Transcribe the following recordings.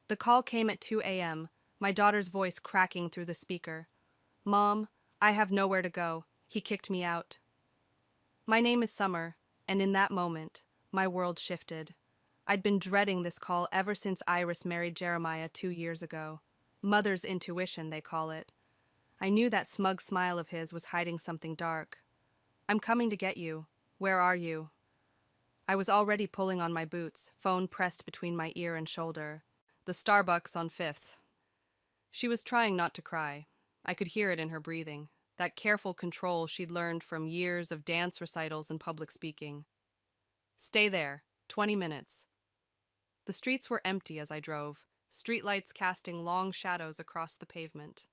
The call came at 2 a.m., my daughter's voice cracking through the speaker. Mom, I have nowhere to go. He kicked me out. My name is Summer, and in that moment, my world shifted. I'd been dreading this call ever since Iris married Jeremiah 2 years ago. Mother's intuition, they call it. I knew that smug smile of his was hiding something dark. I'm coming to get you. Where are you? I was already pulling on my boots, phone pressed between my ear and shoulder. The Starbucks on Fifth. She was trying not to cry. I could hear it in her breathing, that careful control she'd learned from years of dance recitals and public speaking. Stay there, 20 minutes. The streets were empty as I drove, streetlights casting long shadows across the pavement.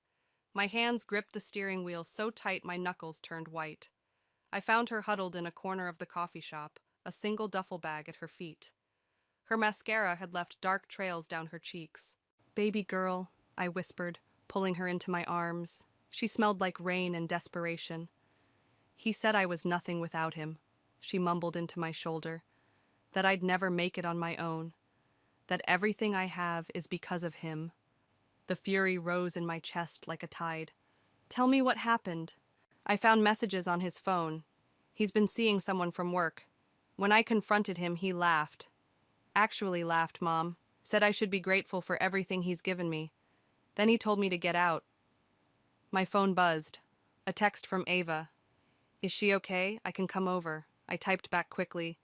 My hands gripped the steering wheel so tight my knuckles turned white. I found her huddled in a corner of the coffee shop, a single duffel bag at her feet. Her mascara had left dark trails down her cheeks. Baby girl, I whispered, pulling her into my arms. She smelled like rain and desperation. He said I was nothing without him, she mumbled into my shoulder, that I'd never make it on my own, that everything I have is because of him. The fury rose in my chest like a tide. Tell me what happened. I found messages on his phone. He's been seeing someone from work. When I confronted him, he laughed. Actually laughed, Mom. Said I should be grateful for everything he's given me. Then he told me to get out. My phone buzzed. A text from Ava. Is she okay? I can come over. I typed back quickly.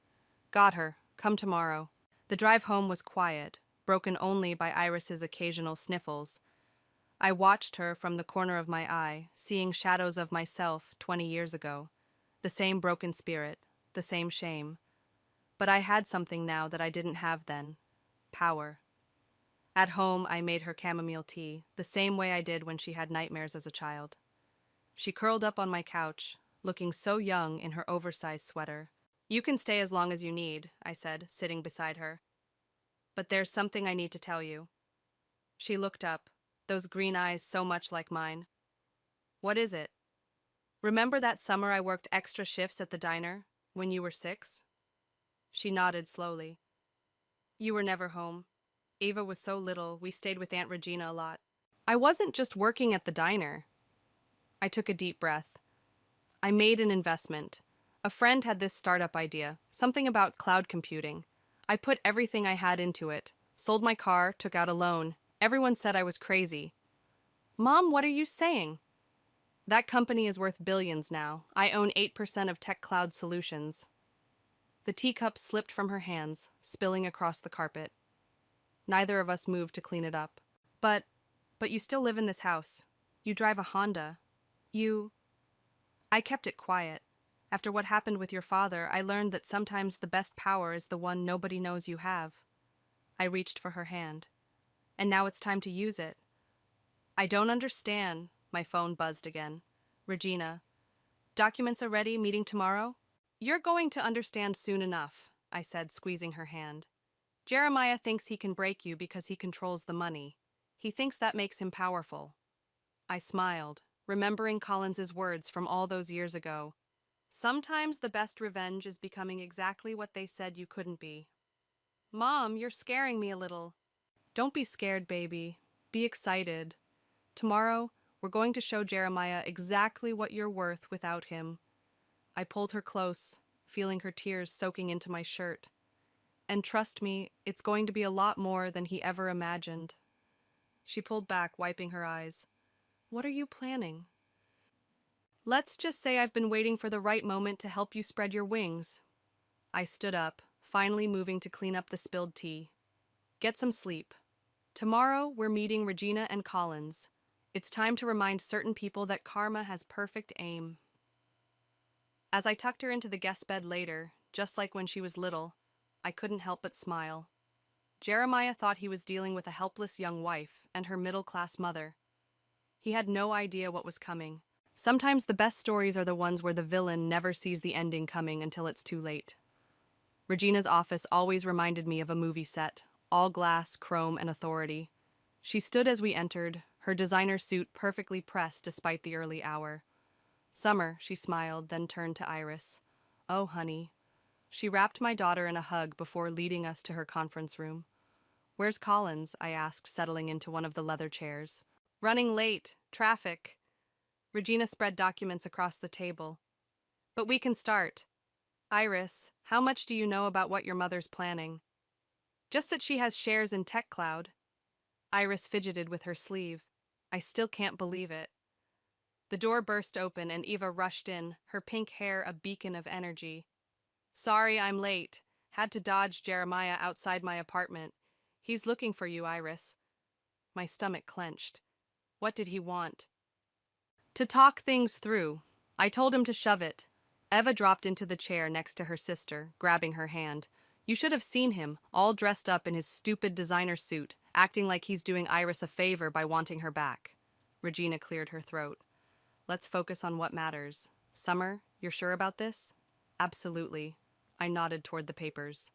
Got her. Come tomorrow. The drive home was quiet, broken only by Iris's occasional sniffles. I watched her from the corner of my eye, seeing shadows of myself 20 years ago. The same broken spirit, the same shame. But I had something now that I didn't have then. Power. At home, I made her chamomile tea, the same way I did when she had nightmares as a child. She curled up on my couch, looking so young in her oversized sweater. You can stay as long as you need, I said, sitting beside her. But there's something I need to tell you. She looked up, those green eyes so much like mine. What is it? Remember that summer I worked extra shifts at the diner, when you were 6? She nodded slowly. You were never home. Ava was so little, we stayed with Aunt Regina a lot. I wasn't just working at the diner. I took a deep breath. I made an investment. A friend had this startup idea, something about cloud computing. I put everything I had into it, sold my car, took out a loan. Everyone said I was crazy. Mom, what are you saying? That company is worth billions now. I own 8% of Tech Cloud Solutions. The teacup slipped from her hands, spilling across the carpet. Neither of us moved to clean it up. But you still live in this house. You drive a Honda. I kept it quiet. After what happened with your father, I learned that sometimes the best power is the one nobody knows you have. I reached for her hand. And now it's time to use it. I don't understand. My phone buzzed again. Regina. Documents are ready, meeting tomorrow? You're going to understand soon enough, I said, squeezing her hand. Jeremiah thinks he can break you because he controls the money. He thinks that makes him powerful. I smiled, remembering Collins's words from all those years ago. Sometimes the best revenge is becoming exactly what they said you couldn't be. Mom, you're scaring me a little. Don't be scared, baby. Be excited. Tomorrow, we're going to show Jeremiah exactly what you're worth without him. I pulled her close, feeling her tears soaking into my shirt. And trust me, it's going to be a lot more than he ever imagined. She pulled back, wiping her eyes. What are you planning? Let's just say I've been waiting for the right moment to help you spread your wings. I stood up, finally moving to clean up the spilled tea. Get some sleep. Tomorrow, we're meeting Regina and Collins. It's time to remind certain people that karma has perfect aim. As I tucked her into the guest bed later, just like when she was little, I couldn't help but smile. Jeremiah thought he was dealing with a helpless young wife and her middle-class mother. He had no idea what was coming. Sometimes the best stories are the ones where the villain never sees the ending coming until it's too late. Regina's office always reminded me of a movie set, all glass, chrome, and authority. She stood as we entered, her designer suit perfectly pressed despite the early hour. Summer, she smiled, then turned to Iris. Oh, honey. She wrapped my daughter in a hug before leading us to her conference room. Where's Collins? I asked, settling into one of the leather chairs. Running late. Traffic. Regina spread documents across the table. But we can start. Iris, how much do you know about what your mother's planning? Just that she has shares in TechCloud. Iris fidgeted with her sleeve. I still can't believe it. The door burst open and Eva rushed in, her pink hair a beacon of energy. Sorry I'm late. Had to dodge Jeremiah outside my apartment. He's looking for you, Iris. My stomach clenched. What did he want? To talk things through. I told him to shove it. Eva dropped into the chair next to her sister, grabbing her hand. You should have seen him, all dressed up in his stupid designer suit, acting like he's doing Iris a favor by wanting her back. Regina cleared her throat. Let's focus on what matters. Summer, you're sure about this? Absolutely. I nodded toward the papers.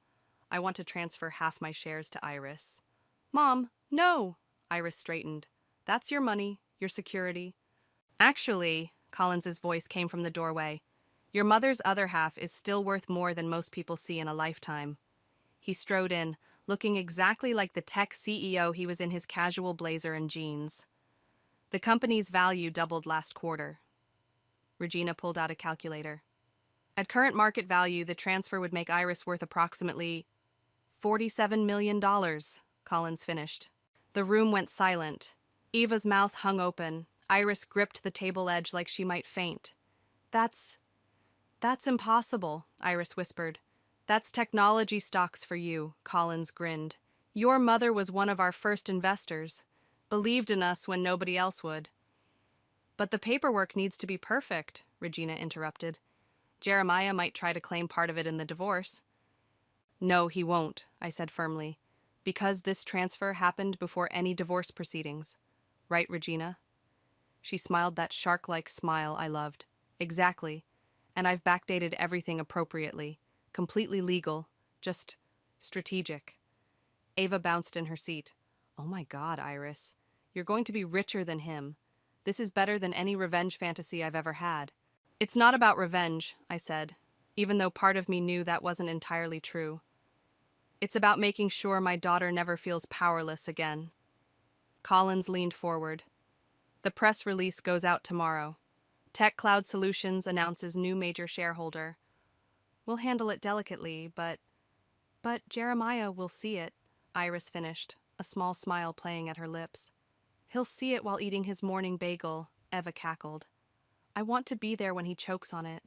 I want to transfer half my shares to Iris. Mom, no! Iris straightened. That's your money, your security. Actually, Collins's voice came from the doorway. Your mother's other half is still worth more than most people see in a lifetime. He strode in, looking exactly like the tech CEO he was in his casual blazer and jeans. The company's value doubled last quarter. Regina pulled out a calculator. At current market value, the transfer would make Iris worth approximately $47 million, Collins finished. The room went silent. Eva's mouth hung open. Iris gripped the table edge like she might faint. That's impossible, Iris whispered. That's technology stocks for you, Collins grinned. Your mother was one of our first investors. Believed in us when nobody else would. But the paperwork needs to be perfect, Regina interrupted. Jeremiah might try to claim part of it in the divorce. No, he won't, I said firmly, because this transfer happened before any divorce proceedings. Right, Regina? She smiled that shark-like smile I loved. Exactly. And I've backdated everything appropriately. Completely legal. Just strategic. Ava bounced in her seat. Oh my God, Iris. You're going to be richer than him. This is better than any revenge fantasy I've ever had. It's not about revenge, I said, even though part of me knew that wasn't entirely true. It's about making sure my daughter never feels powerless again. Collins leaned forward. The press release goes out tomorrow. TechCloud Solutions announces new major shareholder. We'll handle it delicately, but Jeremiah will see it, Iris finished, a small smile playing at her lips. He'll see it while eating his morning bagel, Eva cackled. I want to be there when he chokes on it.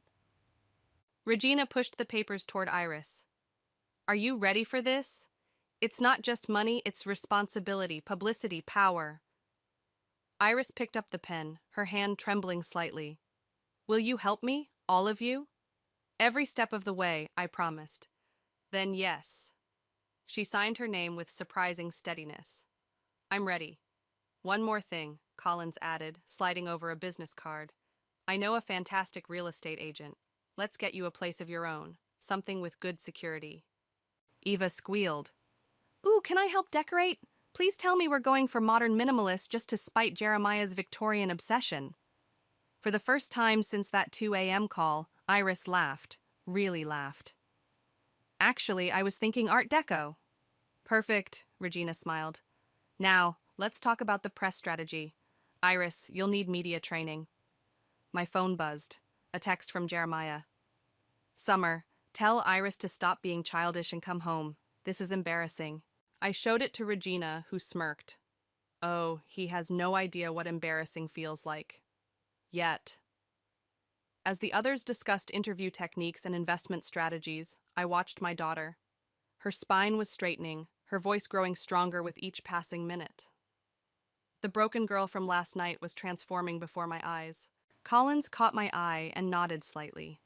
Regina pushed the papers toward Iris. Are you ready for this? It's not just money, it's responsibility, publicity, power. Iris picked up the pen, her hand trembling slightly. Will you help me, all of you? Every step of the way, I promised. Then yes. She signed her name with surprising steadiness. I'm ready. One more thing, Collins added, sliding over a business card. I know a fantastic real estate agent. Let's get you a place of your own, something with good security. Eva squealed. Ooh, can I help decorate? Please tell me we're going for modern minimalist just to spite Jeremiah's Victorian obsession. For the first time since that 2 a.m. call, Iris laughed, really laughed. Actually, I was thinking Art Deco. Perfect, Regina smiled. Now, let's talk about the press strategy. Iris, you'll need media training. My phone buzzed. A text from Jeremiah. Summer, tell Iris to stop being childish and come home. This is embarrassing. I showed it to Regina, who smirked. Oh, he has no idea what embarrassing feels like. Yet. As the others discussed interview techniques and investment strategies, I watched my daughter. Her spine was straightening, her voice growing stronger with each passing minute. The broken girl from last night was transforming before my eyes. Collins caught my eye and nodded slightly.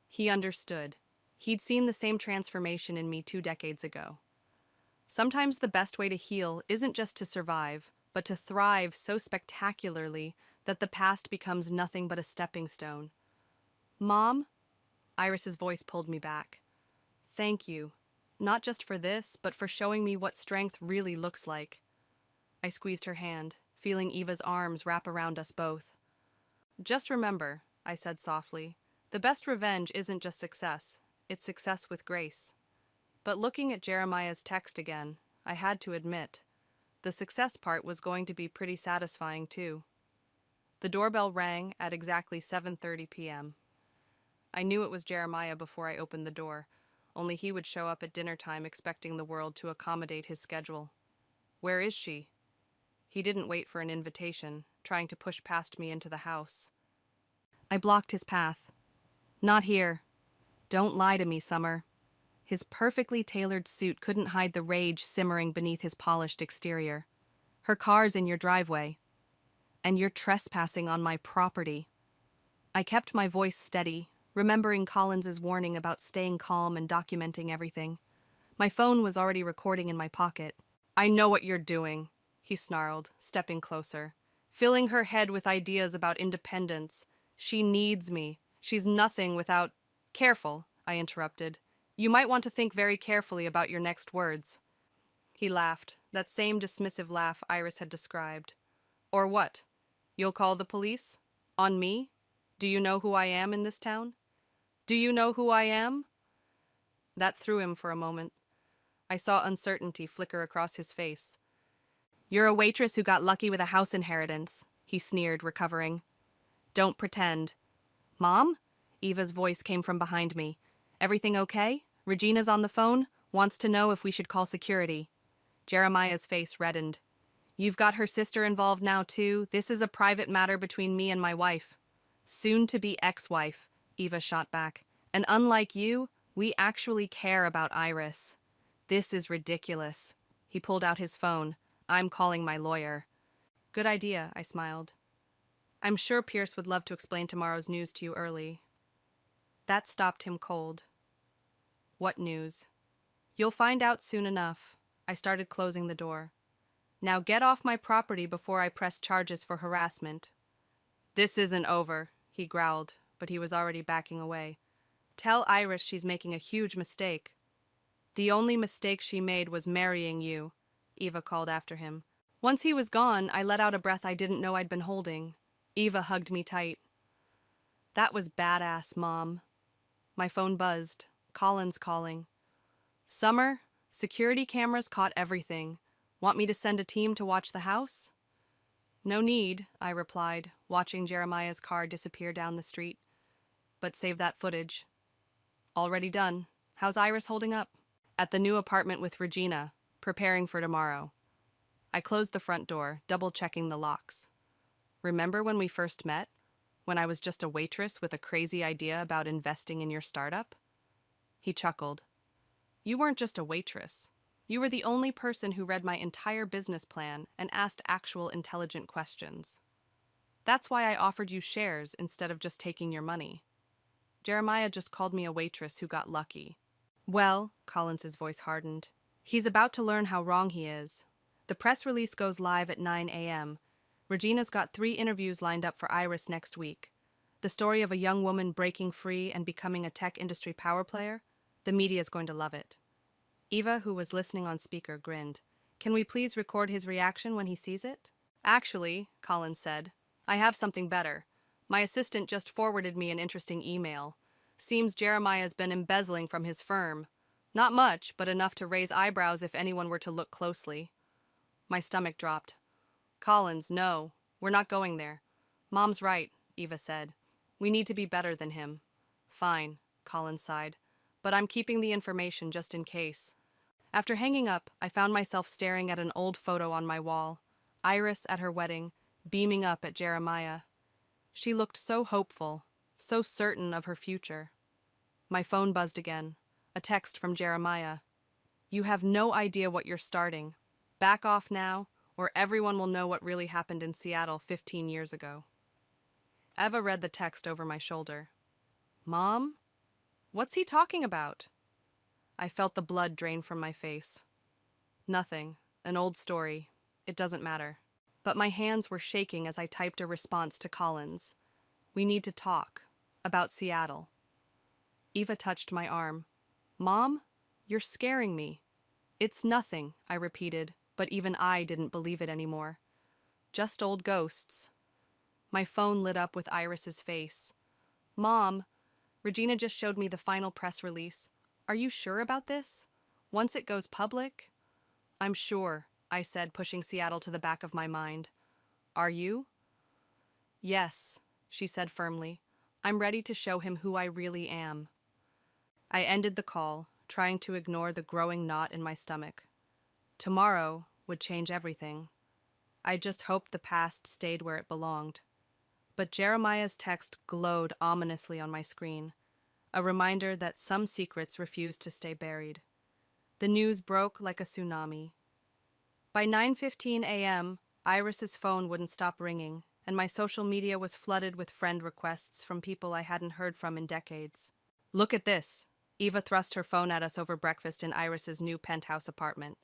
He understood. He'd seen the same transformation in me 2 decades ago. Sometimes the best way to heal isn't just to survive, but to thrive so spectacularly that the past becomes nothing but a stepping stone. Mom? Iris's voice pulled me back. Thank you. Not just for this, but for showing me what strength really looks like. I squeezed her hand, feeling Eva's arms wrap around us both. Just remember, I said softly, the best revenge isn't just success, it's success with grace. But looking at Jeremiah's text again, I had to admit. The success part was going to be pretty satisfying, too. The doorbell rang at exactly 7:30 p.m. I knew it was Jeremiah before I opened the door, only he would show up at dinner time expecting the world to accommodate his schedule. Where is she? He didn't wait for an invitation, trying to push past me into the house. I blocked his path. Not here. Don't lie to me, Summer. His perfectly tailored suit couldn't hide the rage simmering beneath his polished exterior. Her car's in your driveway. And you're trespassing on my property. I kept my voice steady, remembering Collins's warning about staying calm and documenting everything. My phone was already recording in my pocket. I know what you're doing, he snarled, stepping closer, filling her head with ideas about independence. She needs me. She's nothing without... Careful, I interrupted. You might want to think very carefully about your next words. He laughed, that same dismissive laugh Iris had described. Or what? You'll call the police? On me? Do you know who I am in this town? Do you know who I am? That threw him for a moment. I saw uncertainty flicker across his face. You're a waitress who got lucky with a house inheritance, he sneered, recovering. Don't pretend. Mom? Eva's voice came from behind me. Everything okay? Regina's on the phone, wants to know if we should call security. Jeremiah's face reddened. You've got her sister involved now, too. This is a private matter between me and my wife. Soon-to-be ex-wife, Eva shot back. And unlike you, we actually care about Iris. This is ridiculous. He pulled out his phone. I'm calling my lawyer. Good idea, I smiled. I'm sure Pierce would love to explain tomorrow's news to you early. That stopped him cold. What news? You'll find out soon enough. I started closing the door. Now get off my property before I press charges for harassment. This isn't over, he growled, but he was already backing away. Tell Iris she's making a huge mistake. The only mistake she made was marrying you, Eva called after him. Once he was gone, I let out a breath I didn't know I'd been holding. Eva hugged me tight. That was badass, Mom. My phone buzzed. Collins calling. Summer, security cameras caught everything. Want me to send a team to watch the house? No need, I replied, watching Jeremiah's car disappear down the street. But save that footage. Already done. How's Iris holding up? At the new apartment with Regina, preparing for tomorrow. I closed the front door, double-checking the locks. Remember when we first met? When I was just a waitress with a crazy idea about investing in your startup? He chuckled. You weren't just a waitress. You were the only person who read my entire business plan and asked actual intelligent questions. That's why I offered you shares instead of just taking your money. Jeremiah just called me a waitress who got lucky. Well, Collins's voice hardened. He's about to learn how wrong he is. The press release goes live at 9 a.m. Regina's got 3 interviews lined up for Iris next week. The story of a young woman breaking free and becoming a tech industry power player? The media's going to love it. Eva, who was listening on speaker, grinned. Can we please record his reaction when he sees it? Actually, Collins said, I have something better. My assistant just forwarded me an interesting email. Seems Jeremiah's been embezzling from his firm. Not much, but enough to raise eyebrows if anyone were to look closely. My stomach dropped. Collins, no, we're not going there. Mom's right, Eva said. We need to be better than him. Fine, Collins sighed, but I'm keeping the information just in case. After hanging up, I found myself staring at an old photo on my wall. Iris at her wedding, beaming up at Jeremiah. She looked so hopeful, so certain of her future. My phone buzzed again. A text from Jeremiah. You have no idea what you're starting. Back off now, or everyone will know what really happened in Seattle 15 years ago. Eva read the text over my shoulder. Mom? What's he talking about? I felt the blood drain from my face. Nothing. An old story. It doesn't matter. But my hands were shaking as I typed a response to Collins. We need to talk. About Seattle. Eva touched my arm. Mom, you're scaring me. It's nothing, I repeated, but even I didn't believe it anymore. Just old ghosts. My phone lit up with Iris's face. Mom, Regina just showed me the final press release. Are you sure about this? Once it goes public? I'm sure, I said, pushing Seattle to the back of my mind. Are you? Yes, she said firmly. I'm ready to show him who I really am. I ended the call, trying to ignore the growing knot in my stomach. Tomorrow would change everything. I just hoped the past stayed where it belonged. But Jeremiah's text glowed ominously on my screen, a reminder that some secrets refuse to stay buried. The news broke like a tsunami. By 9:15 a.m., Iris's phone wouldn't stop ringing, and my social media was flooded with friend requests from people I hadn't heard from in decades. Look at this. Eva thrust her phone at us over breakfast in Iris's new penthouse apartment.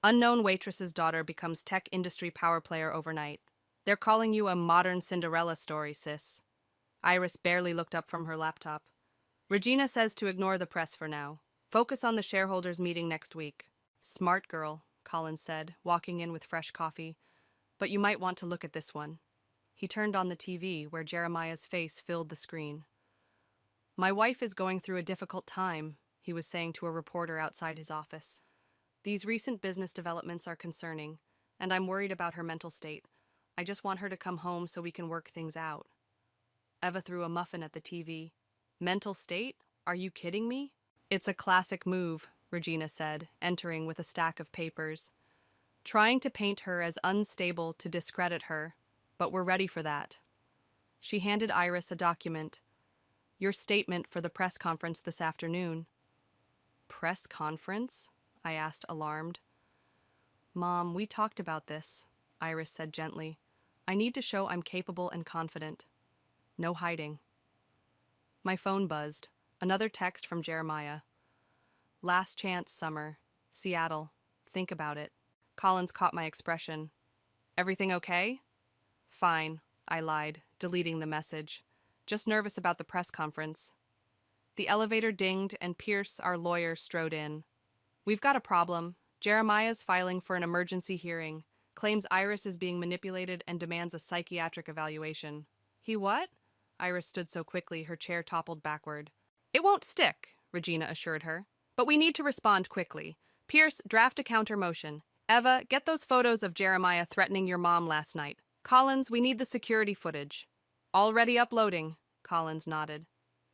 Unknown waitress's daughter becomes tech industry power player overnight. They're calling you a modern Cinderella story, sis. Iris barely looked up from her laptop. Regina says to ignore the press for now. Focus on the shareholders meeting next week. Smart girl, Collins said, walking in with fresh coffee. But you might want to look at this one. He turned on the TV, where Jeremiah's face filled the screen. My wife is going through a difficult time, he was saying to a reporter outside his office. These recent business developments are concerning, and I'm worried about her mental state. I just want her to come home so we can work things out. Eva threw a muffin at the TV. Mental state? Are you kidding me? It's a classic move, Regina said, entering with a stack of papers. Trying to paint her as unstable to discredit her, but we're ready for that. She handed Iris a document. Your statement for the press conference this afternoon. Press conference? I asked, alarmed. Mom, we talked about this, Iris said gently. I need to show I'm capable and confident. No hiding. My phone buzzed. Another text from Jeremiah. Last chance, Summer. Seattle. Think about it. Collins caught my expression. Everything okay? Fine, I lied, deleting the message. Just nervous about the press conference. The elevator dinged and Pierce, our lawyer, strode in. We've got a problem. Jeremiah's filing for an emergency hearing, claims Iris is being manipulated and demands a psychiatric evaluation. He what? Iris stood so quickly her chair toppled backward. It won't stick, Regina assured her. But we need to respond quickly. Pierce, draft a counter motion. Eva, get those photos of Jeremiah threatening your mom last night. Collins, we need the security footage. Already uploading, Collins nodded.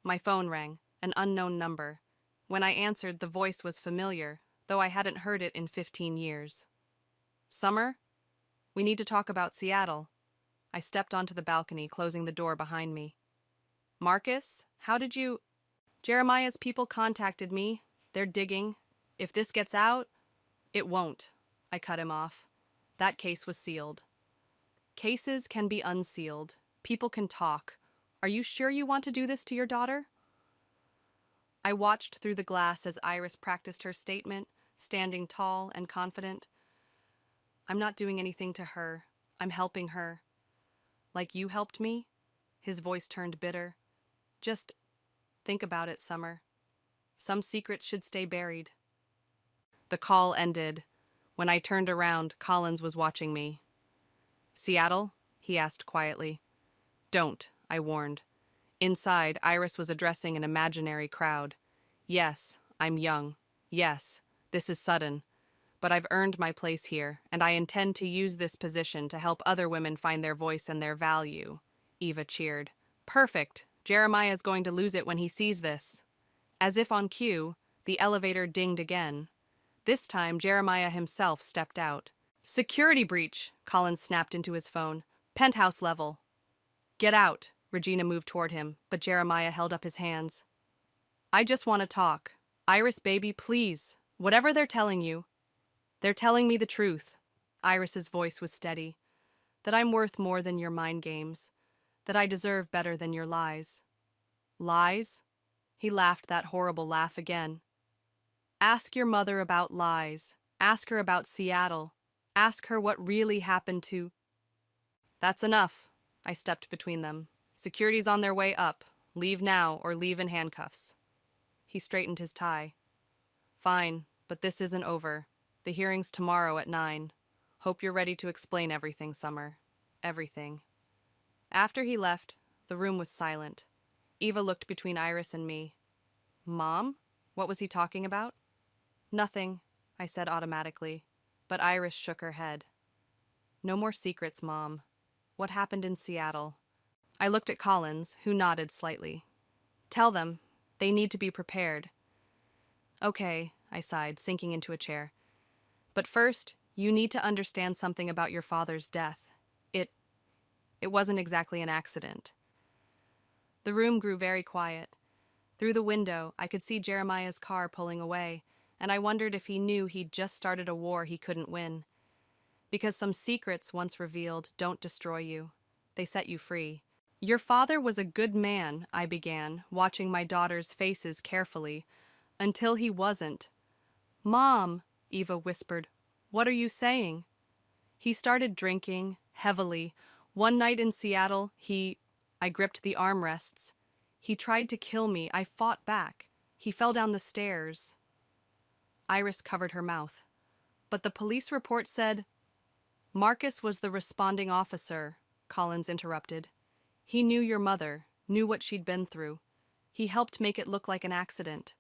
My phone rang, an unknown number. When I answered, the voice was familiar, though I hadn't heard it in 15 years. Summer? We need to talk about Seattle. I stepped onto the balcony, closing the door behind me. Marcus, how did you... Jeremiah's people contacted me. They're digging. If this gets out... It won't. I cut him off. That case was sealed. Cases can be unsealed. People can talk. Are you sure you want to do this to your daughter? I watched through the glass as Iris practiced her statement, standing tall and confident. I'm not doing anything to her. I'm helping her. Like you helped me? His voice turned bitter. Just think about it, Summer. Some secrets should stay buried. The call ended. When I turned around, Collins was watching me. Seattle? He asked quietly. Don't, I warned. Inside, Iris was addressing an imaginary crowd. Yes, I'm young. Yes, this is sudden. But I've earned my place here, and I intend to use this position to help other women find their voice and their value. Eva cheered. Perfect! Jeremiah's going to lose it when he sees this. As if on cue, the elevator dinged again. This time, Jeremiah himself stepped out. Security breach, Collins snapped into his phone. Penthouse level. Get out. Regina moved toward him, but Jeremiah held up his hands. I just want to talk. Iris, baby, please. Whatever they're telling you. They're telling me the truth. Iris's voice was steady. That I'm worth more than your mind games. That I deserve better than your lies. Lies? He laughed that horrible laugh again. Ask your mother about lies. Ask her about Seattle. Ask her what really happened to... That's enough. I stepped between them. Security's on their way up. Leave now or leave in handcuffs. He straightened his tie. Fine, but this isn't over. The hearing's tomorrow at 9. Hope you're ready to explain everything, Summer. Everything. After he left, the room was silent. Eva looked between Iris and me. Mom? What was he talking about? Nothing, I said automatically. But Iris shook her head. No more secrets, Mom. What happened in Seattle? I looked at Collins, who nodded slightly. Tell them. They need to be prepared. Okay, I sighed, sinking into a chair. But first, you need to understand something about your father's death. It wasn't exactly an accident. The room grew very quiet. Through the window, I could see Jeremiah's car pulling away, and I wondered if he knew he'd just started a war he couldn't win. Because some secrets, once revealed, don't destroy you. They set you free. Your father was a good man, I began, watching my daughters' faces carefully, until he wasn't. Mom, Eva whispered, what are you saying? He started drinking, heavily. One night in Seattle, I gripped the armrests. He tried to kill me. I fought back. He fell down the stairs. Iris covered her mouth. But the police report said... Marcus was the responding officer, Collins interrupted. He knew your mother, knew what she'd been through. He helped make it look like an accident.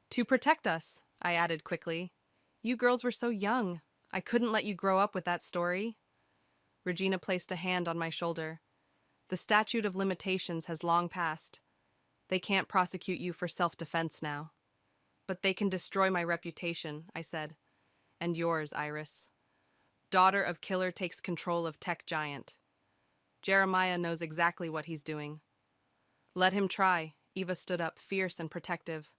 To protect us, I added quickly. You girls were so young. I couldn't let you grow up with that story. Regina placed a hand on my shoulder. The statute of limitations has long passed. They can't prosecute you for self-defense now. But they can destroy my reputation, I said. And yours, Iris. Daughter of killer takes control of tech giant. Jeremiah knows exactly what he's doing. Let him try. Eva stood up, fierce and protective.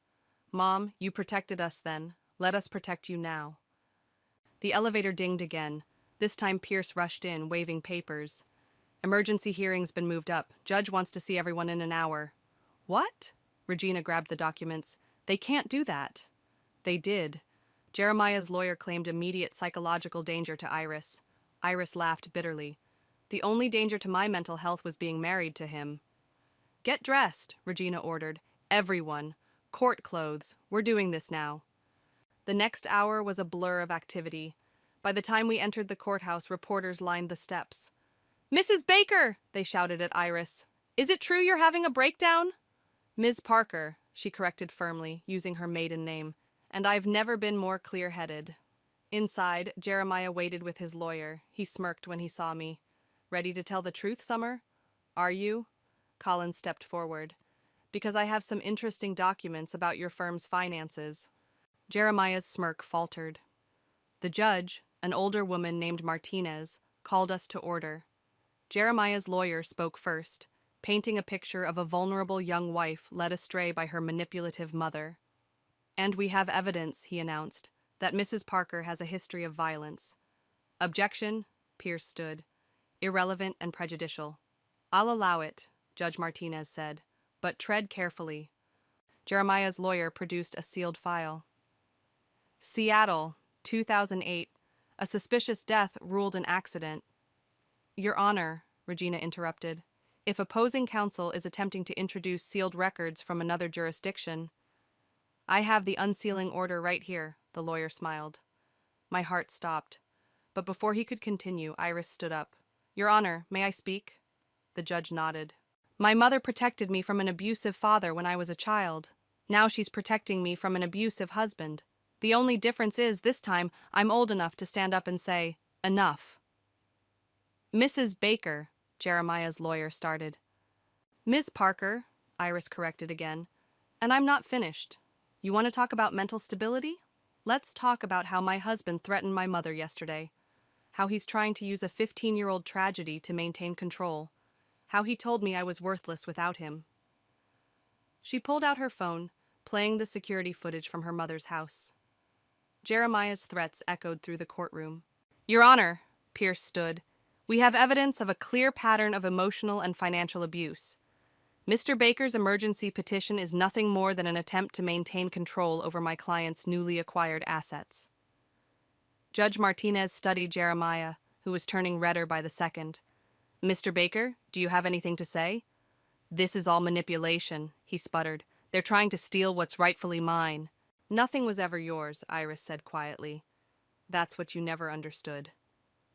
Mom, you protected us then. Let us protect you now. The elevator dinged again. This time Pierce rushed in, waving papers. Emergency hearing's been moved up. Judge wants to see everyone in an hour. What? Regina grabbed the documents. They can't do that. They did. Jeremiah's lawyer claimed immediate psychological danger to Iris. Iris laughed bitterly. The only danger to my mental health was being married to him. Get dressed, Regina ordered. Everyone. Court clothes. We're doing this now. The next hour was a blur of activity. By the time we entered the courthouse, reporters lined the steps. Mrs. Baker, they shouted at Iris. Is it true you're having a breakdown? Ms. Parker, she corrected firmly, using her maiden name. And I've never been more clear-headed. Inside, Jeremiah waited with his lawyer. He smirked when he saw me. Ready to tell the truth, Summer? Are you? Collins stepped forward. Because I have some interesting documents about your firm's finances. Jeremiah's smirk faltered. The judge, an older woman named Martinez, called us to order. Jeremiah's lawyer spoke first, painting a picture of a vulnerable young wife led astray by her manipulative mother. And we have evidence, he announced, that Mrs. Parker has a history of violence. Objection, Pierce stood. Irrelevant and prejudicial. I'll allow it, Judge Martinez said, but tread carefully. Jeremiah's lawyer produced a sealed file. Seattle, 2008. A suspicious death ruled an accident. Your Honor, Regina interrupted, if opposing counsel is attempting to introduce sealed records from another jurisdiction... I have the unsealing order right here, the lawyer smiled. My heart stopped. But before he could continue, Iris stood up. Your Honor, may I speak? The judge nodded. My mother protected me from an abusive father when I was a child. Now she's protecting me from an abusive husband. The only difference is, this time, I'm old enough to stand up and say, enough. Mrs. Baker, Jeremiah's lawyer started. Ms. Parker, Iris corrected again, and I'm not finished. You want to talk about mental stability? Let's talk about how my husband threatened my mother yesterday. How he's trying to use a 15-year-old tragedy to maintain control. How he told me I was worthless without him. She pulled out her phone, playing the security footage from her mother's house. Jeremiah's threats echoed through the courtroom. Your Honor, Pierce stood, we have evidence of a clear pattern of emotional and financial abuse. Mr. Baker's emergency petition is nothing more than an attempt to maintain control over my client's newly acquired assets. Judge Martinez studied Jeremiah, who was turning redder by the second. Mr. Baker, do you have anything to say? This is all manipulation, he sputtered. They're trying to steal what's rightfully mine. Nothing was ever yours, Iris said quietly. That's what you never understood.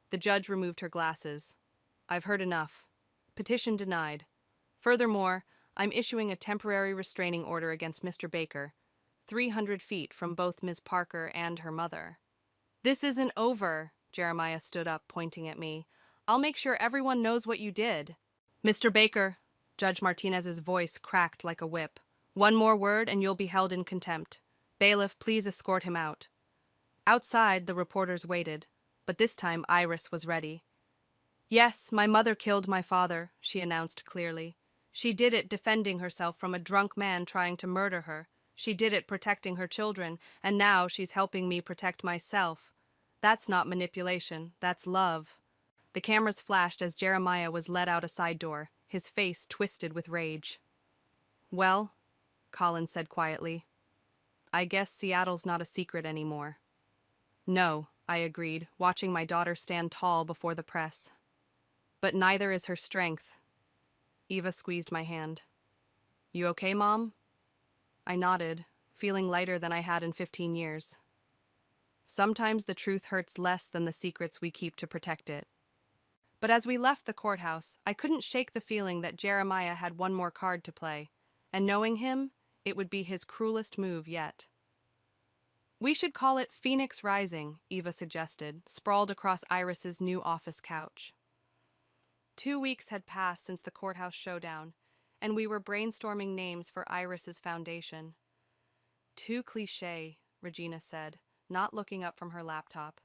The judge removed her glasses. I've heard enough. Petition denied. Furthermore, I'm issuing a temporary restraining order against Mr. Baker, 300 feet from both Ms. Parker and her mother. This isn't over. Jeremiah stood up, pointing at me. I'll make sure everyone knows what you did. Mr. Baker, Judge Martinez's voice cracked like a whip. One more word and you'll be held in contempt. Bailiff, please escort him out. Outside, the reporters waited, but this time Iris was ready. Yes, my mother killed my father, she announced clearly. She did it defending herself from a drunk man trying to murder her. She did it protecting her children, and now she's helping me protect myself. That's not manipulation, that's love. The cameras flashed as Jeremiah was led out a side door, his face twisted with rage. Well, Collins said quietly, I guess Seattle's not a secret anymore. No, I agreed, watching my daughter stand tall before the press. But neither is her strength. Eva squeezed my hand. You okay, Mom? I nodded, feeling lighter than I had in 15 years. Sometimes the truth hurts less than the secrets we keep to protect it. But as we left the courthouse, I couldn't shake the feeling that Jeremiah had one more card to play, and knowing him, it would be his cruelest move yet. We should call it Phoenix Rising, Eva suggested, sprawled across Iris's new office couch. 2 weeks had passed since the courthouse showdown, and we were brainstorming names for Iris's foundation. Too cliché, Regina said, not looking up from her laptop.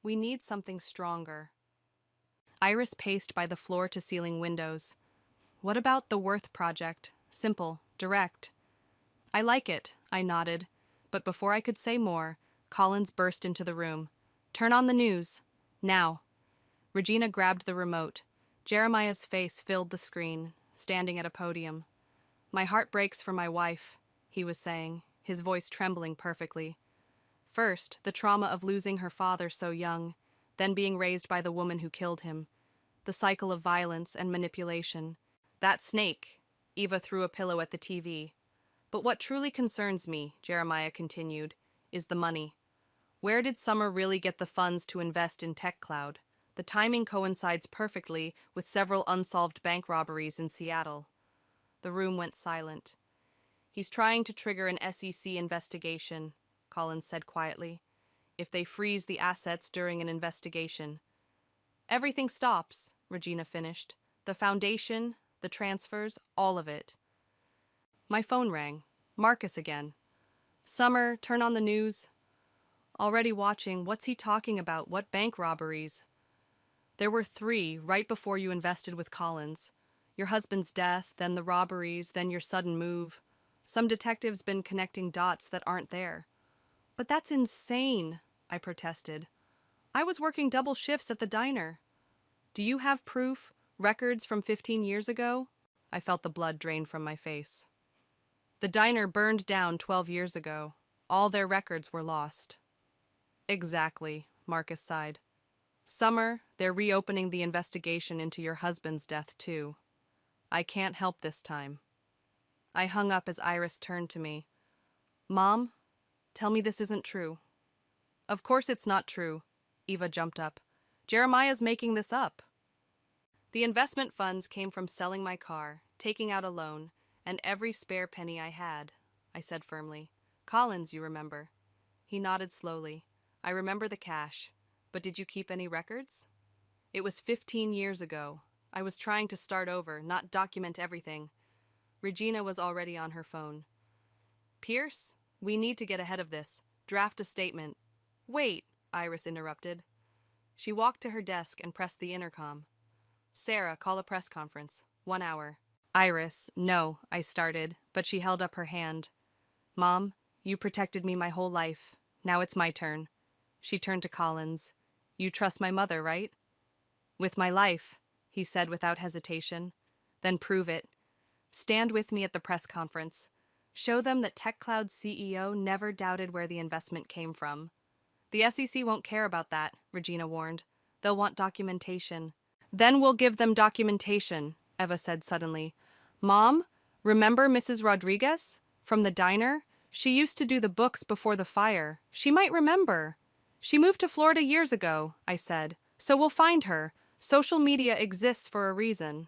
We need something stronger. Iris paced by the floor-to-ceiling windows. What about the Worth Project? Simple, direct. I like it, I nodded, but before I could say more, Collins burst into the room. Turn on the news. Now. Regina grabbed the remote. Jeremiah's face filled the screen, standing at a podium. My heart breaks for my wife, he was saying, his voice trembling perfectly. First, the trauma of losing her father so young, then being raised by the woman who killed him. The cycle of violence and manipulation. That snake, Eva threw a pillow at the TV. But what truly concerns me, Jeremiah continued, is the money. Where did Summer really get the funds to invest in TechCloud? The timing coincides perfectly with several unsolved bank robberies in Seattle. The room went silent. He's trying to trigger an SEC investigation, Collins said quietly. If they freeze the assets during an investigation. Everything stops, Regina finished. The foundation, the transfers, all of it. My phone rang. Marcus again. Summer, turn on the news. Already watching. What's he talking about? What bank robberies? There were 3 right before you invested with Collins. Your husband's death, then the robberies, then your sudden move. Some detective's been connecting dots that aren't there. But that's insane, I protested. I was working double shifts at the diner. Do you have proof? Records from 15 years ago? I felt the blood drain from my face. The diner burned down 12 years ago. All their records were lost. Exactly, Marcus sighed. Summer, they're reopening the investigation into your husband's death, too. I can't help this time. I hung up as Iris turned to me. Mom, tell me this isn't true. Of course it's not true. Eva jumped up. Jeremiah's making this up. The investment funds came from selling my car, taking out a loan, and every spare penny I had, I said firmly. Collins, you remember. He nodded slowly. I remember the cash. But did you keep any records? It was 15 years ago. I was trying to start over, not document everything. Regina was already on her phone. Pierce, we need to get ahead of this. Draft a statement. Wait, Iris interrupted. She walked to her desk and pressed the intercom. Sarah, call a press conference. 1 hour. Iris, no, I started, but she held up her hand. Mom, you protected me my whole life. Now it's my turn. She turned to Collins. You trust my mother, right? With my life, he said without hesitation. Then prove it. Stand with me at the press conference. Show them that TechCloud's CEO never doubted where the investment came from. The SEC won't care about that, Regina warned. They'll want documentation. Then we'll give them documentation, Eva said suddenly. Mom, remember Mrs. Rodriguez? From the diner? She used to do the books before the fire. She might remember. She moved to Florida years ago, I said. So we'll find her. Social media exists for a reason.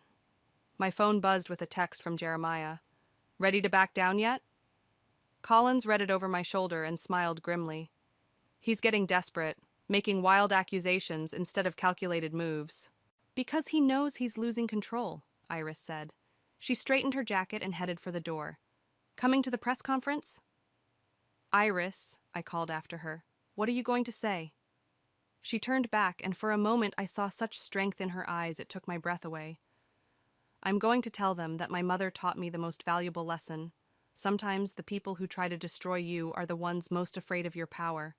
My phone buzzed with a text from Jeremiah. Ready to back down yet? Collins read it over my shoulder and smiled grimly. He's getting desperate. making wild accusations instead of calculated moves. Because he knows he's losing control, Iris said. She straightened her jacket and headed for the door. Coming to the press conference? Iris, I called after her, what are you going to say? She turned back, and for a moment I saw such strength in her eyes it took my breath away. I'm going to tell them that my mother taught me the most valuable lesson. Sometimes the people who try to destroy you are the ones most afraid of your power.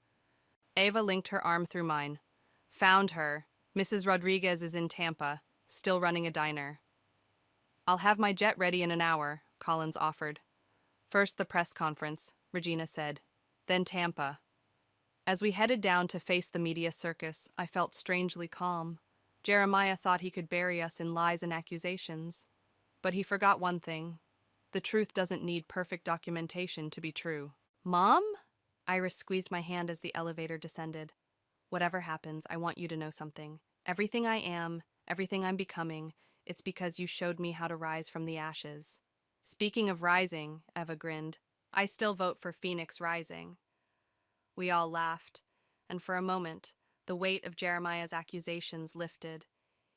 Ava linked her arm through mine. Found her. Mrs. Rodriguez is in Tampa, still running a diner. I'll have my jet ready in an hour, Collins offered. First the press conference, Regina said. Then Tampa. As we headed down to face the media circus, I felt strangely calm. Jeremiah thought he could bury us in lies and accusations. But he forgot one thing. The truth doesn't need perfect documentation to be true. Mom? Iris squeezed my hand as the elevator descended. Whatever happens, I want you to know something. Everything I am, everything I'm becoming, it's because you showed me how to rise from the ashes. Speaking of rising, Eva grinned, I still vote for Phoenix Rising. We all laughed, and for a moment, the weight of Jeremiah's accusations lifted.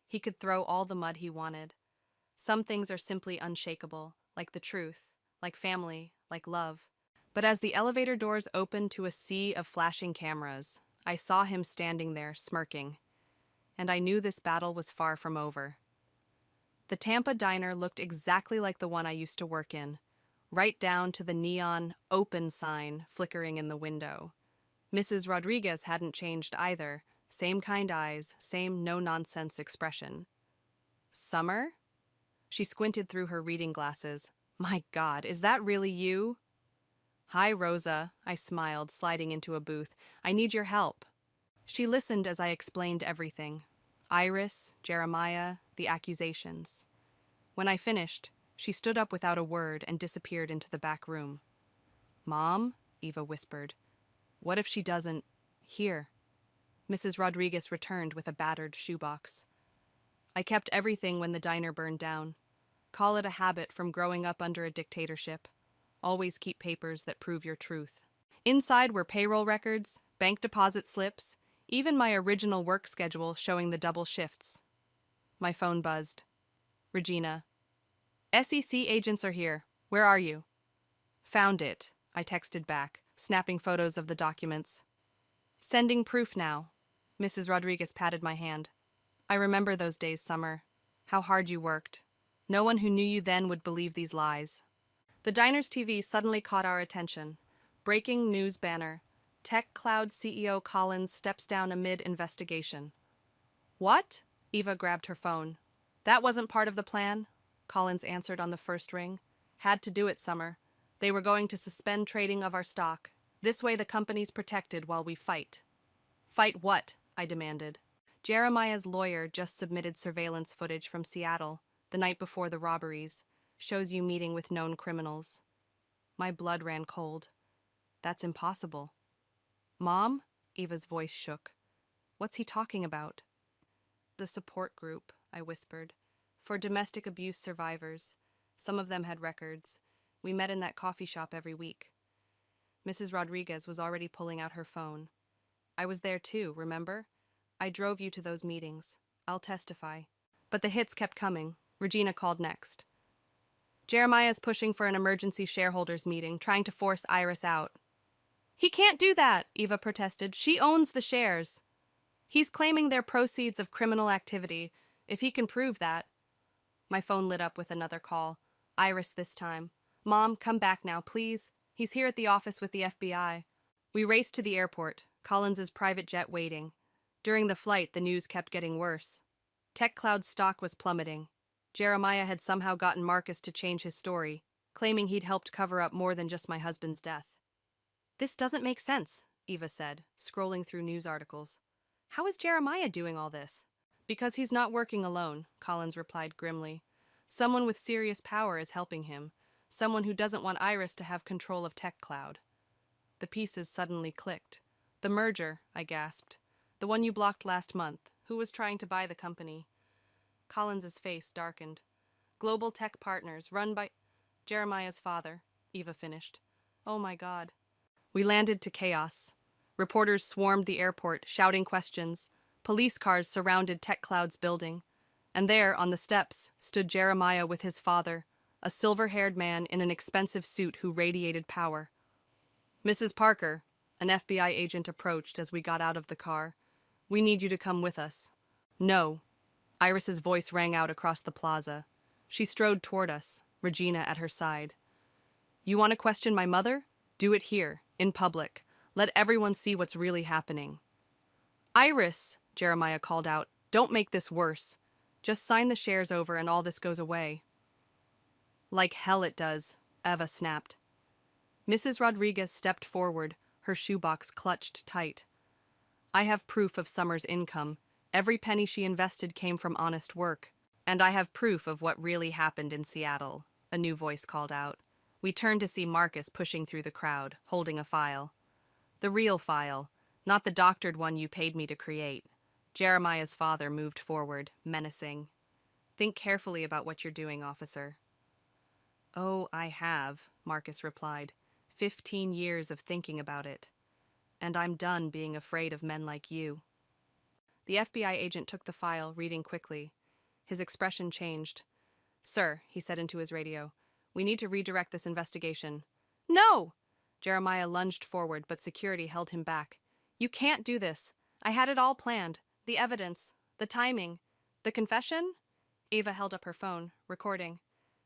He could throw all the mud he wanted. Some things are simply unshakable, like the truth, like family, like love. But as the elevator doors opened to a sea of flashing cameras, I saw him standing there, smirking. And I knew this battle was far from over. The Tampa diner looked exactly like the one I used to work in, right down to the neon "open" sign flickering in the window. Mrs. Rodriguez hadn't changed either. Same kind eyes, same no-nonsense expression. Summer? She squinted through her reading glasses. My God, is that really you? Hi, Rosa, I smiled, sliding into a booth. I need your help. She listened as I explained everything. Iris, Jeremiah, the accusations. When I finished, she stood up without a word and disappeared into the back room. Mom, Eva whispered. What if she doesn't? Here. Mrs. Rodriguez returned with a battered shoebox. I kept everything when the diner burned down. Call it a habit from growing up under a dictatorship. Always keep papers that prove your truth. Inside were payroll records, bank deposit slips, even my original work schedule showing the double shifts. My phone buzzed. Regina. SEC agents are here. Where are you? Found it, I texted back, snapping photos of the documents. Sending proof now. Mrs. Rodriguez patted my hand. I remember those days, Summer. How hard you worked. No one who knew you then would believe these lies. The diner's TV suddenly caught our attention. Breaking news banner. Tech Cloud CEO Collins steps down amid investigation. What? Eva grabbed her phone. That wasn't part of the plan, Collins answered on the first ring. Had to do it, Summer. They were going to suspend trading of our stock. This way the company's protected while we fight. Fight what? I demanded. Jeremiah's lawyer just submitted surveillance footage from Seattle, the night before the robberies. Shows you meeting with known criminals. My blood ran cold. That's impossible. Mom? Eva's voice shook. What's he talking about? The support group, I whispered. For domestic abuse survivors. Some of them had records. We met in that coffee shop every week. Mrs. Rodriguez was already pulling out her phone. I was there too, remember? I drove you to those meetings. I'll testify. But the hits kept coming. Regina called next. Jeremiah's pushing for an emergency shareholders meeting, trying to force Iris out. He can't do that, Eva protested. She owns the shares. He's claiming they're proceeds of criminal activity, if he can prove that. My phone lit up with another call. Iris this time. Mom, come back now, please. He's here at the office with the FBI. We raced to the airport, Collins's private jet waiting. During the flight, the news kept getting worse. TechCloud's stock was plummeting. Jeremiah had somehow gotten Marcus to change his story, claiming he'd helped cover up more than just my husband's death. This doesn't make sense, Eva said, scrolling through news articles. How is Jeremiah doing all this? Because he's not working alone, Collins replied grimly. Someone with serious power is helping him. Someone who doesn't want Iris to have control of TechCloud. The pieces suddenly clicked. The merger, I gasped. The one you blocked last month. Who was trying to buy the company? Collins's face darkened. Global Tech Partners, run by Jeremiah's father, Eva finished. Oh my God. We landed to chaos. Reporters swarmed the airport, shouting questions. Police cars surrounded TechCloud's building. And there, on the steps, stood Jeremiah with his father, a silver-haired man in an expensive suit who radiated power. "Mrs. Parker," an FBI agent approached as we got out of the car. "We need you to come with us." "No." Iris's voice rang out across the plaza. She strode toward us, Regina at her side. "You want to question my mother? Do it here, in public. Let everyone see what's really happening." "Iris," Jeremiah called out, "don't make this worse. Just sign the shares over and all this goes away." "Like hell it does," Eva snapped. Mrs. Rodriguez stepped forward, her shoebox clutched tight. "I have proof of Summer's income. Every penny she invested came from honest work. And I have proof of what really happened in Seattle," a new voice called out. We turned to see Marcus pushing through the crowd, holding a file. "The real file, not the doctored one you paid me to create." Jeremiah's father moved forward, menacing. "Think carefully about what you're doing, officer." "Oh, I have," Marcus replied. 15 years of thinking about it. And I'm done being afraid of men like you." The FBI agent took the file, reading quickly. His expression changed. "Sir," he said into his radio, "we need to redirect this investigation." "No!" Jeremiah lunged forward, but security held him back. "You can't do this. I had it all planned. The evidence, the timing, the confession?" Ava held up her phone, recording.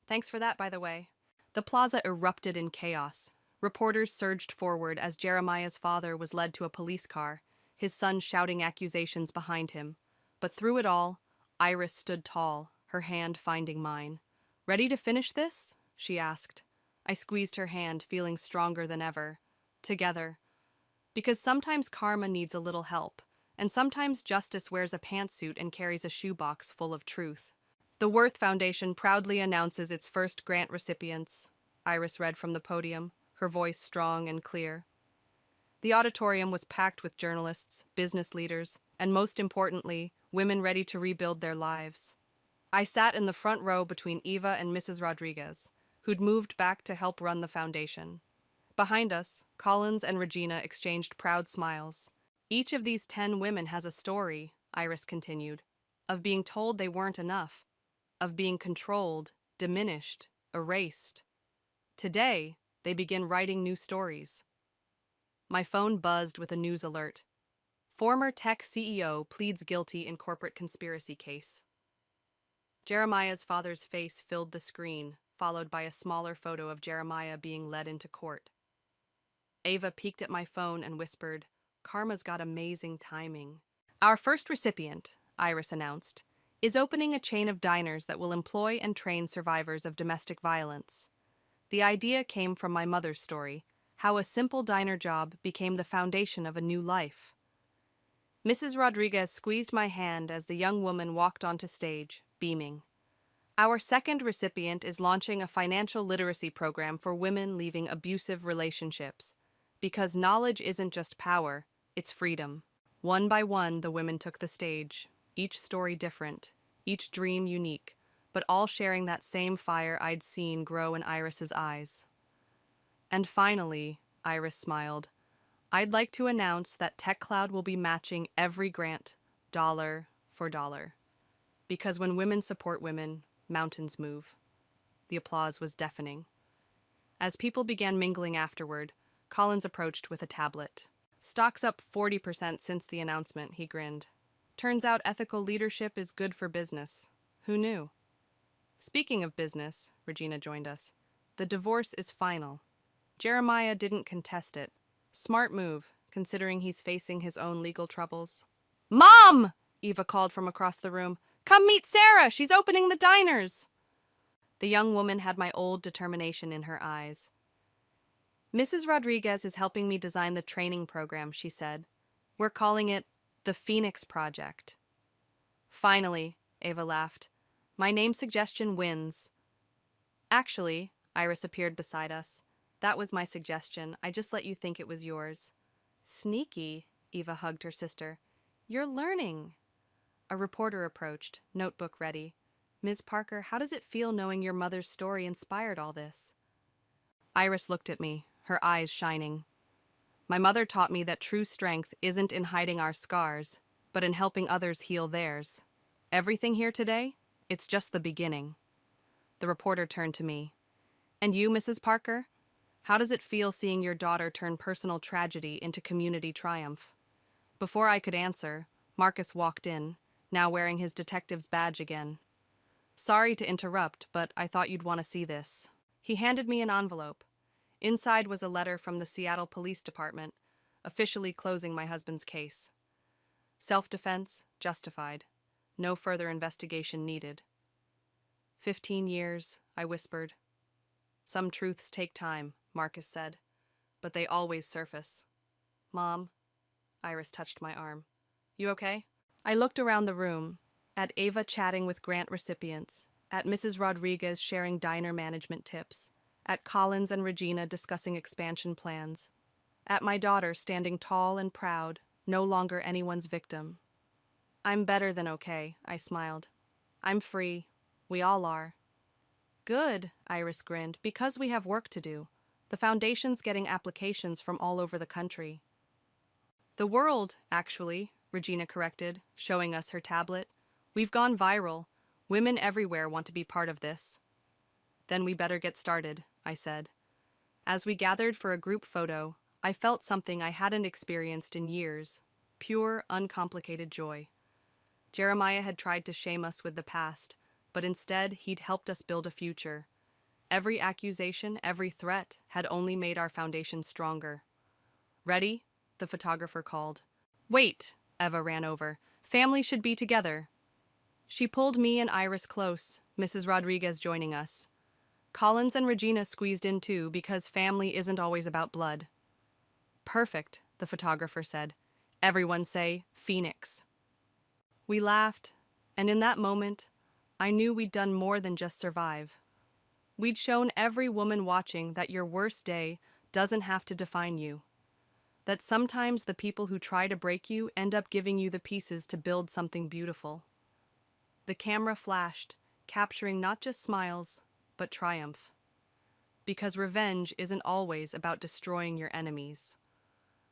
"Thanks for that, by the way." The plaza erupted in chaos. Reporters surged forward as Jeremiah's father was led to a police car, his son shouting accusations behind him. But through it all, Iris stood tall, her hand finding mine. "Ready to finish this?" she asked. I squeezed her hand, feeling stronger than ever. Together. Because sometimes karma needs a little help, and sometimes justice wears a pantsuit and carries a shoebox full of truth. "The Worth Foundation proudly announces its first grant recipients," Iris read from the podium, her voice strong and clear. The auditorium was packed with journalists, business leaders, and most importantly, women ready to rebuild their lives. I sat in the front row between Eva and Mrs. Rodriguez, who'd moved back to help run the foundation. Behind us, Collins and Regina exchanged proud smiles. "Each of these 10 women has a story," Iris continued, "of being told they weren't enough, of being controlled, diminished, erased. Today, they begin writing new stories." My phone buzzed with a news alert. "Former tech CEO pleads guilty in corporate conspiracy case." Jeremiah's father's face filled the screen, followed by a smaller photo of Jeremiah being led into court. Ava peeked at my phone and whispered, "Karma's got amazing timing." "Our first recipient," Iris announced, "is opening a chain of diners that will employ and train survivors of domestic violence." The idea came from my mother's story, how a simple diner job became the foundation of a new life. Mrs. Rodriguez squeezed my hand as the young woman walked onto stage, beaming. "Our second recipient is launching a financial literacy program for women leaving abusive relationships. Because knowledge isn't just power, it's freedom." One by one, the women took the stage, each story different, each dream unique, but all sharing that same fire I'd seen grow in Iris's eyes. "And finally," Iris smiled, "I'd like to announce that TechCloud will be matching every grant, dollar for dollar. Because when women support women, mountains move." The applause was deafening. As people began mingling afterward, Collins approached with a tablet. "Stock's up 40% since the announcement," he grinned. "Turns out ethical leadership is good for business. Who knew?" "Speaking of business," Regina joined us, "the divorce is final. Jeremiah didn't contest it. Smart move, considering he's facing his own legal troubles." "Mom!" Eva called from across the room. "Come meet Sarah! She's opening the diners!" The young woman had my old determination in her eyes. "Mrs. Rodriguez is helping me design the training program," she said. "We're calling it the Phoenix Project." "Finally," Ava laughed. "My name suggestion wins." "Actually," Iris appeared beside us, "that was my suggestion. I just let you think it was yours." "Sneaky," Eva hugged her sister. "You're learning." A reporter approached, notebook ready. "Ms. Parker, how does it feel knowing your mother's story inspired all this?" Iris looked at me, her eyes shining. My mother taught me that true strength isn't in hiding our scars, but in helping others heal theirs. Everything here today? It's just the beginning. The reporter turned to me. And you, Mrs. Parker? How does it feel seeing your daughter turn personal tragedy into community triumph? Before I could answer, Marcus walked in, now wearing his detective's badge again. Sorry to interrupt, but I thought you'd want to see this. He handed me an envelope. Inside was a letter from the Seattle Police Department, officially closing my husband's case. Self-defense, justified. No further investigation needed. 15 years, I whispered. Some truths take time, Marcus said, but they always surface. Mom, Iris touched my arm. You okay? I looked around the room, at Ava chatting with grant recipients, at Mrs. Rodriguez sharing diner management tips, at Collins and Regina discussing expansion plans, at my daughter standing tall and proud, no longer anyone's victim. I'm better than okay, I smiled. I'm free. We all are. Good, Iris grinned, because we have work to do. The foundation's getting applications from all over the country. The world, actually, Regina corrected, showing us her tablet. We've gone viral. Women everywhere want to be part of this. Then we better get started, I said. As we gathered for a group photo, I felt something I hadn't experienced in years. Pure, uncomplicated joy. Jeremiah had tried to shame us with the past, but instead he'd helped us build a future. Every accusation, every threat had only made our foundation stronger. Ready? The photographer called. Wait, Eva ran over. Family should be together. She pulled me and Iris close, Mrs. Rodriguez joining us. Collins and Regina squeezed in too, because family isn't always about blood. Perfect, the photographer said. Everyone say, Phoenix. We laughed, and in that moment, I knew we'd done more than just survive. We'd shown every woman watching that your worst day doesn't have to define you. That sometimes the people who try to break you end up giving you the pieces to build something beautiful. The camera flashed, capturing not just smiles, but triumph. Because revenge isn't always about destroying your enemies.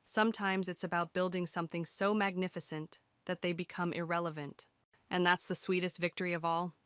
Sometimes it's about building something so magnificent that they become irrelevant. And that's the sweetest victory of all.